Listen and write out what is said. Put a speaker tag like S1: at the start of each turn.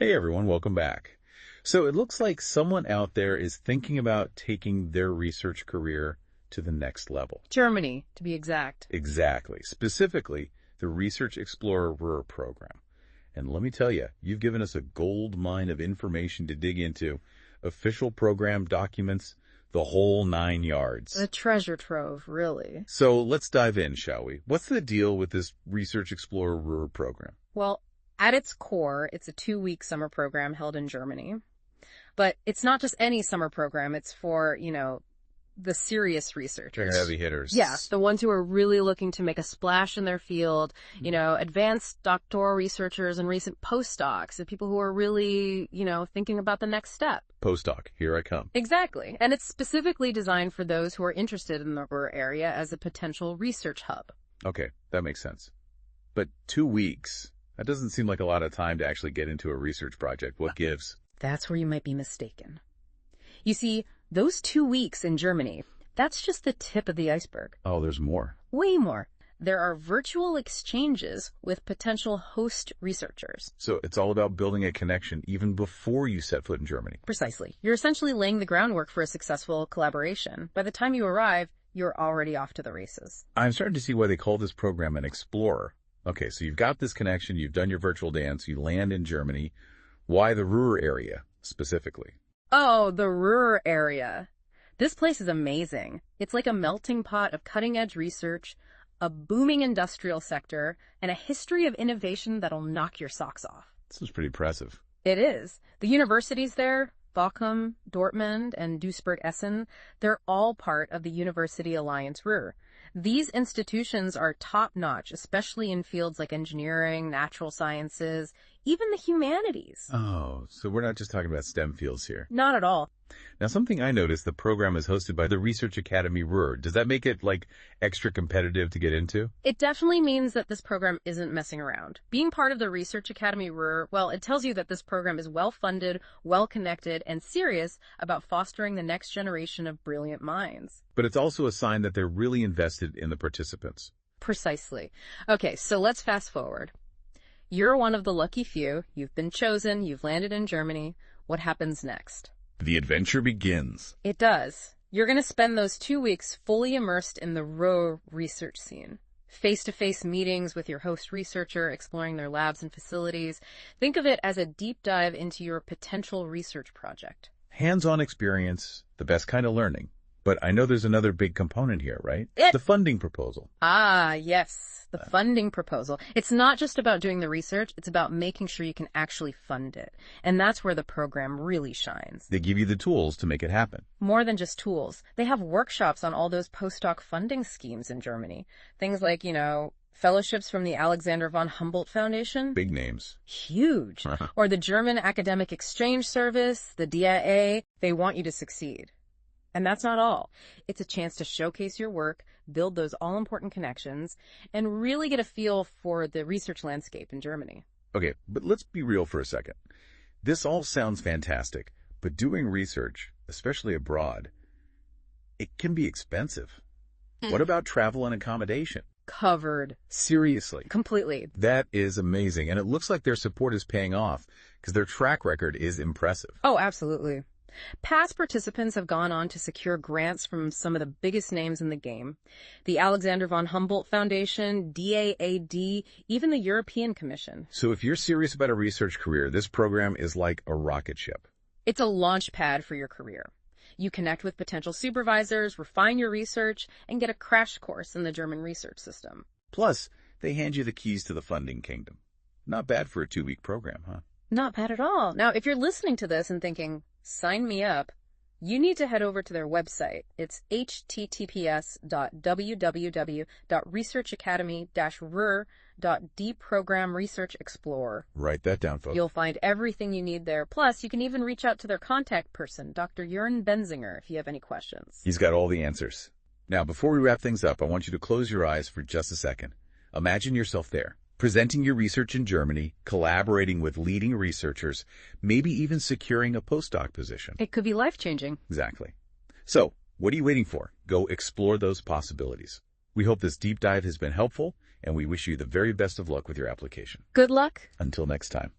S1: Hey everyone, welcome back. So it looks like someone out there is thinking about taking their research career to the next level.
S2: Germany, to be exact.
S1: Exactly. Specifically, the Research Explorer Ruhr program. And let me tell you, you've given us a gold mine of information to dig into. Official program documents, the whole 9 yards.
S2: A treasure trove, really.
S1: So let's dive in, shall we? What's the deal with this Research Explorer Ruhr program?
S2: Well, at its core, it's a 2-week summer program held in Germany. But it's not just any summer program. It's for, the serious researchers.
S1: Heavy hitters.
S2: Yeah, the ones who are really looking to make a splash in their field, advanced doctoral researchers and recent postdocs, and people who are really, thinking about the next step.
S1: Postdoc, here I come.
S2: Exactly. And it's specifically designed for those who are interested in the Ruhr area as a potential research hub.
S1: Okay, that makes sense. But 2 weeks, that doesn't seem like a lot of time to actually get into a research project. What gives?
S2: That's where you might be mistaken. You see, those 2 weeks in Germany, that's just the tip of the iceberg.
S1: Oh, there's more.
S2: Way more. There are virtual exchanges with potential host researchers.
S1: So it's all about building a connection even before you set foot in Germany.
S2: Precisely. You're essentially laying the groundwork for a successful collaboration. By the time you arrive, you're already off to the races.
S1: I'm starting to see why they call this program an Explorer. Okay, so you've got this connection, you've done your virtual dance, you land in Germany. Why the Ruhr area, specifically?
S2: Oh, the Ruhr area. This place is amazing. It's like a melting pot of cutting-edge research, a booming industrial sector, and a history of innovation that'll knock your socks off.
S1: This is pretty impressive.
S2: It is. The universities there, Bochum, Dortmund, and Duisburg-Essen, they're all part of the University Alliance Ruhr. These institutions are top-notch, especially in fields like engineering, natural sciences, even the humanities.
S1: Oh, so we're not just talking about STEM fields here.
S2: Not at all.
S1: Now, something I noticed, the program is hosted by the Research Academy Ruhr. Does that make it, extra competitive to get into?
S2: It definitely means that this program isn't messing around. Being part of the Research Academy Ruhr, well, it tells you that this program is well-funded, well-connected, and serious about fostering the next generation of brilliant minds.
S1: But it's also a sign that they're really invested in the participants.
S2: Precisely. Okay, so let's fast forward. You're one of the lucky few. You've been chosen. You've landed in Germany. What happens next?
S1: The adventure begins.
S2: It does. You're going to spend those 2 weeks fully immersed in the Ruhr research scene. Face-to-face meetings with your host researcher, exploring their labs and facilities. Think of it as a deep dive into your potential research project.
S1: Hands-on experience, the best kind of learning. But I know there's another big component here, right? The funding proposal.
S2: Ah, yes, the funding proposal. It's not just about doing the research, it's about making sure you can actually fund it. And that's where the program really shines.
S1: They give you the tools to make it happen.
S2: More than just tools. They have workshops on all those postdoc funding schemes in Germany. Things like, fellowships from the Alexander von Humboldt Foundation.
S1: Big names.
S2: Huge. Or the German Academic Exchange Service, the DIA. They want you to succeed. And that's not all. It's a chance to showcase your work, build those all-important connections, and really get a feel for the research landscape in Germany.
S1: Okay, but let's be real for a second. This all sounds fantastic, but doing research, especially abroad, it can be expensive. What about travel and accommodation?
S2: Covered.
S1: Seriously.
S2: Completely.
S1: That is amazing, and it looks like their support is paying off, because their track record is impressive.
S2: Oh, absolutely. Past participants have gone on to secure grants from some of the biggest names in the game. The Alexander von Humboldt Foundation, DAAD, even the European Commission.
S1: So if you're serious about a research career, this program is like a rocket ship.
S2: It's a launch pad for your career. You connect with potential supervisors, refine your research, and get a crash course in the German research system.
S1: Plus, they hand you the keys to the funding kingdom. Not bad for a 2-week program, huh?
S2: Not bad at all. Now, if you're listening to this and thinking, sign me up, you need to head over to their website. It's https://www.researchacademy-ruhr.deprogram-research-explorer.
S1: Write that down, folks.
S2: You'll find everything you need there. Plus, you can even reach out to their contact person, Dr. Jürgen Benzinger, if you have any questions.
S1: He's got all the answers. Now, before we wrap things up, I want you to close your eyes for just a second. Imagine yourself there, presenting your research in Germany, collaborating with leading researchers, maybe even securing a postdoc position.
S2: It could be life-changing.
S1: Exactly. So, what are you waiting for? Go explore those possibilities. We hope this deep dive has been helpful, and we wish you the very best of luck with your application.
S2: Good luck.
S1: Until next time.